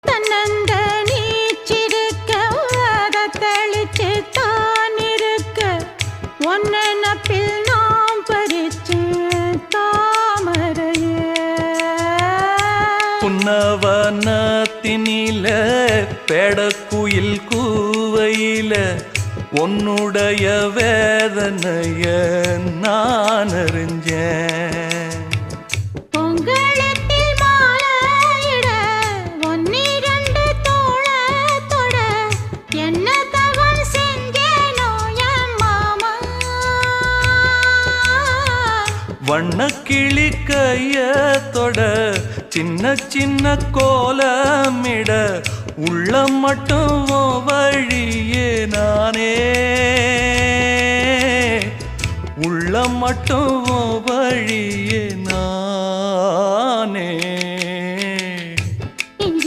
தன்னந்த நீச்சிருக்க அதை தெளிச்சு தான் இருக்க ஒன்ன நப்பில் நாம் பறிச்சு தாமரைய புன்னவனத்தினில பெடக்குயில் கூவையில உன்னுடைய வேதனைய நான் அறிஞ்சேன். பொங்கலத்தில் மாலையிட ஒன்னிரண்டு தோளத்தொட என்ன தவம் செஞ்சேனோ என் மாமா. வண்ணக்கிளி கையத்தொட சின்ன சின்ன கோலமிட உள்ளம் மட்டும் வழியே நானே உள்ளம் மட்டும் வழியே நானே.